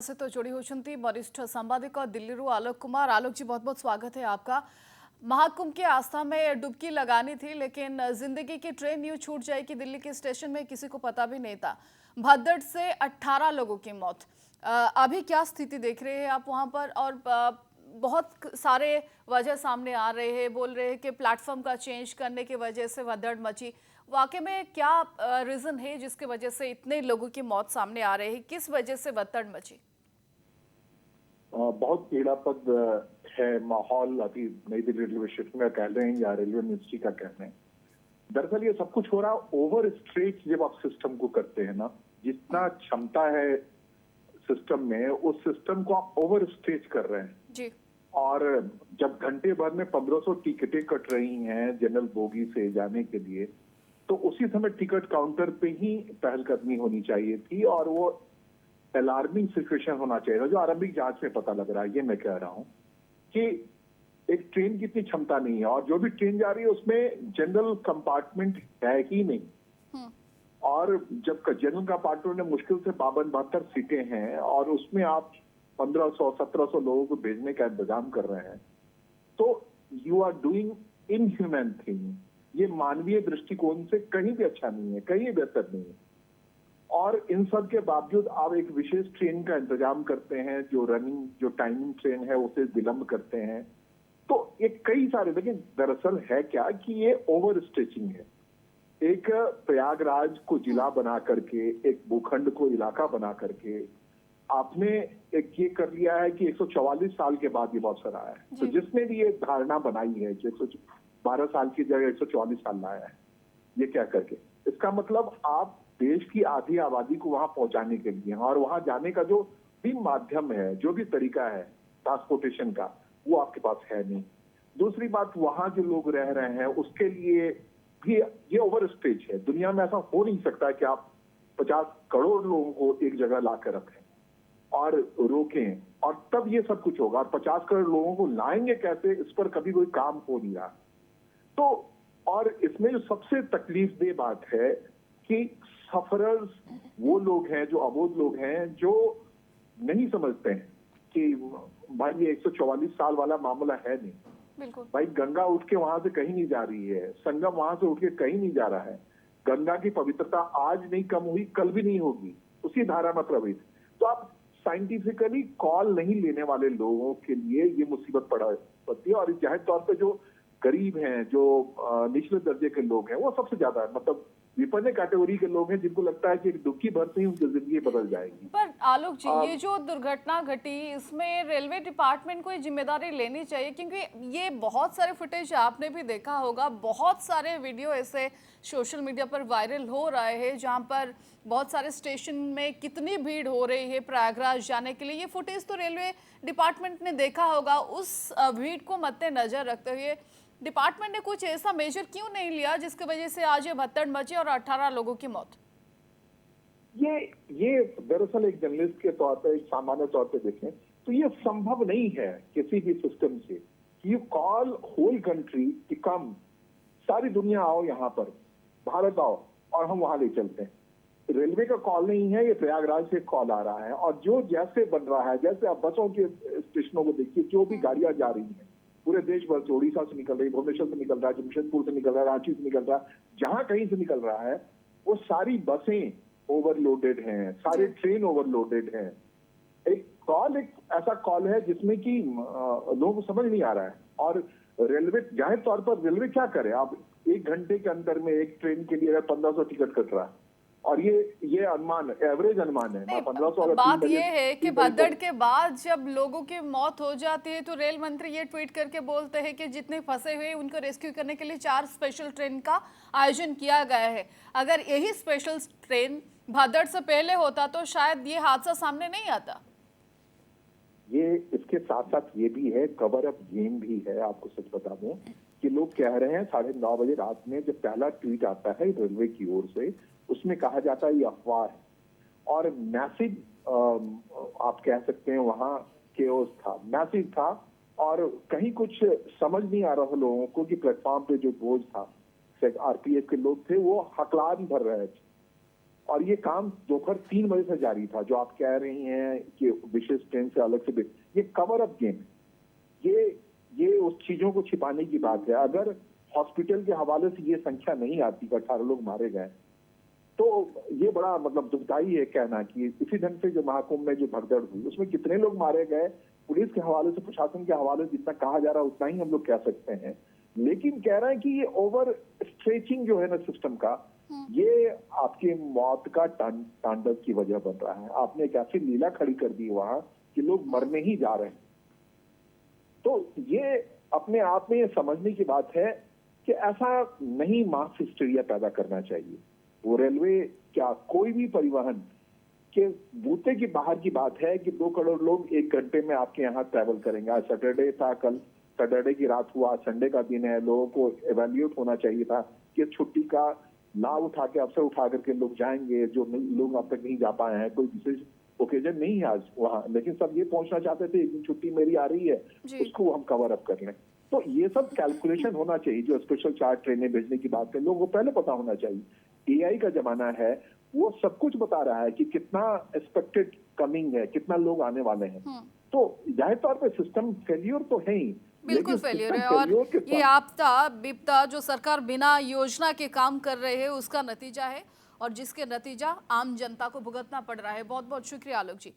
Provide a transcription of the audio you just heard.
सहित जोड़ी होती वरिष्ठ सांबादिक दिल्ली आलोक कुमार। आलोक जी, बहुत बहुत स्वागत है आपका। महाकुंभ की आस्था में डुबकी लगानी थी, लेकिन जिंदगी की ट्रेन यूं छूट जाए कि दिल्ली के स्टेशन में किसी को पता भी नहीं था। भद्दड़ से 18 लोगों की मौत। अभी क्या स्थिति देख रहे हैं आप वहां पर? और बहुत सारे वजह सामने आ रहे हैं, बोल रहे हैं कि प्लेटफॉर्म का चेंज करने की वजह से भद्दड़ मची। वाकई में क्या रीजन है जिसकी वजह से इतने लोगों की मौत सामने आ रही है? किस वजह से भद्दड़ मची? बहुत पीड़ापद है माहौल अभी नई दिल्ली रेलवे स्टेशन का कह रहे हैं या रेलवे मिनिस्ट्री का कह रहे हैं। दरअसल ये सब कुछ हो रहा ओवर स्ट्रेच जब आप सिस्टम को करते हैं ना, जितना क्षमता है सिस्टम में, उस सिस्टम को आप ओवर स्ट्रेच कर रहे हैं जी। और जब घंटे भर में 1500 टिकटें कट रही हैं जनरल बोगी से जाने के लिए, तो उसी समय टिकट काउंटर पे ही पहलकदमी होनी चाहिए थी और वो अलार्मिंग सिचुएशन होना चाहिए था जो आरंभिक जांच में पता लग रहा है। ये मैं कह रहा हूं कि एक ट्रेन की इतनी क्षमता नहीं है और जो भी ट्रेन जा रही है उसमें जनरल कंपार्टमेंट है ही नहीं। और जब जनरल कंपार्टमेंट में मुश्किल से 52-72 सीटें हैं और उसमें आप 1500-1700 लोगों को भेजने का इंतजाम कर रहे हैं, तो you are doing inhuman thing. ये मानवीय दृष्टिकोण से कहीं भी अच्छा नहीं है, कहीं बेहतर नहीं है। और इन सब के बावजूद आप एक विशेष ट्रेन का इंतजाम करते हैं, जो टाइमिंग ट्रेन है उसे विलंब करते हैं। तो ये कई सारे, लेकिन दरअसल है क्या कि ये ओवर स्ट्रेचिंग है। एक प्रयागराज को जिला बना करके, एक भूखंड को इलाका बना करके आपने एक ये कर लिया है कि 144 साल के बाद ये बहुत सारा है। तो जिसने भी ये धारणा बनाई है कि 112 साल की जगह 144 साल लाया है, ये क्या करके, इसका मतलब आप देश की आधी आबादी को वहां पहुंचाने के लिए, और वहां जाने का जो भी माध्यम है, जो भी तरीका है ट्रांसपोर्टेशन का, वो आपके पास है नहीं। दूसरी बात, वहां जो लोग रह रहे हैं उसके लिए भी ये ओवर स्टेज है। दुनिया में ऐसा हो नहीं सकता कि आप 50 करोड़ लोगों को एक जगह ला कर रखें और रोकें और तब ये सब कुछ होगा। और 50 करोड़ लोगों को लाएंगे कैसे, इस पर कभी कोई काम हो नहीं रहा। तो और इसमें जो सबसे तकलीफदेह बात है कि सफरर्स वो लोग हैं, जो अबोध लोग हैं, जो नहीं समझते हैं कि भाई ये 144 साल वाला मामला है नहीं। बिल्कुल। भाई गंगा उठ के वहां से कहीं नहीं जा रही है, संगम वहां से उठ के कहीं नहीं जा रहा है। गंगा की पवित्रता आज नहीं कम हुई, कल भी नहीं होगी, उसी धारा में प्रभावित। तो आप साइंटिफिकली कॉल नहीं लेने वाले लोगों के लिए ये मुसीबत पड़ती है। और जाहिर तौर पे जो गरीब हैं, जो निचले दर्जे के लोग हैं, वो सबसे ज्यादा, मतलब विपन्न कैटेगरी के लोग हैं जिनको लगता है कि एक दुखी भर से ही उनकी जिंदगी बदल जाएगी। पर आलोक जी, ये जो दुर्घटना घटी, इसमें रेलवे डिपार्टमेंट को जिम्मेदारी लेनी चाहिए, क्योंकि ये बहुत सारे फुटेज आपने भी देखा होगा, बहुत सारे वीडियो ऐसे सोशल मीडिया पर वायरल हो रहे हैं जहां पर बहुत सारे स्टेशन में कितनी भीड़ हो रही है प्रयागराज जाने के लिए। ये फुटेज तो रेलवे डिपार्टमेंट ने देखा होगा। उस भीड़ को मद्देनजर रखते हुए डिपार्टमेंट ने कुछ ऐसा मेजर क्यों नहीं लिया जिसकी वजह से आज ये भत्तड़ मची और 18 लोगों की मौत? ये दरअसल एक जर्नलिस्ट के तौर पे, एक सामान्य तौर पे देखें तो ये संभव नहीं है किसी भी सिस्टम से कि यू कॉल होल कंट्री कि कम, सारी दुनिया आओ यहाँ पर, भारत आओ और हम वहां ले चलते हैं। रेलवे का कॉल नहीं है, ये प्रयागराज से कॉल आ रहा है। और जो जैसे बन रहा है, जैसे आप बसों के स्टेशनों को देखिए, जो भी गाड़ियां जा रही हैं पूरे देश भर से, उड़ीसा से निकल रही, भुवनेश्वर से निकल रहा है, जमशेदपुर से निकल रहा है, रांची से निकल रहा है, जहां कहीं से निकल रहा है, वो सारी बसें ओवरलोडेड हैं, सारे ट्रेन ओवरलोडेड हैं। एक ऐसा कॉल है जिसमें कि लोगों को समझ नहीं आ रहा है। और रेलवे, जाहिर तौर पर रेलवे क्या करे, आप 1 घंटे के अंदर में एक ट्रेन के लिए 1500 टिकट कट रहा है, और ये अनुमान, एवरेज अनुमान है। 1500। बात ये है कि भद्दड़ के बाद जब लोगों की मौत हो जाती है तो रेल मंत्री ये ट्वीट करके बोलते हैं कि जितने फंसे हुए उनको रेस्क्यू करने के लिए 4 स्पेशल ट्रेन का आयोजन किया गया है। अगर यही स्पेशल ट्रेन भद्दड़ से पहले होता तो शायद ये हादसा सामने नहीं आता। ये इसके साथ साथ ये भी है, कवर अप गेम भी है। आपको सच बता दूं कि लोग कह रहे हैं 9:30 बजे रात में जब पहला ट्वीट आता है रेलवे की ओर से, उसमें कहा जाता है ये अफवाह है। और मैसिव, आप कह सकते हैं वहां केओस था, मैसिव था। और कहीं कुछ समझ नहीं आ रहा था लोगों को कि प्लेटफॉर्म पे जो बोझ था, आरपीएफ के लोग थे, वो हकलान भर रहे थे। और ये काम दोपहर 3 बजे से जारी था। जो आप कह रही हैं कि इस ट्रेन से अलग से ये कवर अप गेम, ये उस चीजों को छिपाने की बात है। अगर हॉस्पिटल के हवाले से ये संख्या नहीं आती कि 18 लोग मारे गए, तो ये बड़ा मतलब दुखदाई है कहना कि इसी ढंग से जो महाकुंभ में जो भगदड़ हुई उसमें कितने लोग मारे गए, पुलिस के हवाले से, प्रशासन के हवाले से जितना कहा जा रहा है उतना ही हम लोग कह सकते हैं। लेकिन कह रहे हैं कि ये ओवर स्ट्रेचिंग जो है ना सिस्टम का, ये आपकी मौत का तांडव की वजह बन रहा है। आपने एक ऐसी लीला खड़ी कर दी वहां कि लोग मरने ही जा रहे हैं। तो ये अपने आप में ये समझने की बात है कि ऐसा नहीं मास हिस्टीरिया पैदा करना चाहिए। वो रेलवे क्या कोई भी परिवहन के बूते की बाहर की बात है कि 2 करोड़ लोग 1 घंटे में आपके यहाँ ट्रैवल करेंगे। आज सैटरडे था, कल सैटरडे की रात हुआ, संडे का दिन है। लोगों को एवेल्यूएट होना चाहिए था कि छुट्टी का लाभ उठा के, अवसर उठा करके लोग जाएंगे, जो लोग अब तक नहीं जा पाए हैं। कोई विशेष ओकेजन नहीं है आज वहां, लेकिन सब ये पहुंचना चाहते थे एक दिन छुट्टी मेरी आ रही है, उसको हम कवर अप कर लें। तो ये सब कैलकुलेशन होना चाहिए। जो स्पेशल चार्ट ट्रेनें भेजने की बात है, लोगों को पहले पता होना चाहिए। एआई का जमाना है, वो सब कुछ बता रहा है कि कितना एक्सपेक्टेड कमिंग है, कितना लोग आने वाले हैं। तो जाहिर तौर पे सिस्टम फेलियर तो है ही, बिल्कुल लेकिन फेलियर सिस्टम है। और फेलियर के ये साथ आपदा विपदा जो सरकार बिना योजना के काम कर रहे है उसका नतीजा है, और जिसके नतीजा आम जनता को भुगतना पड़ रहा है। बहुत बहुत शुक्रिया आलोक जी।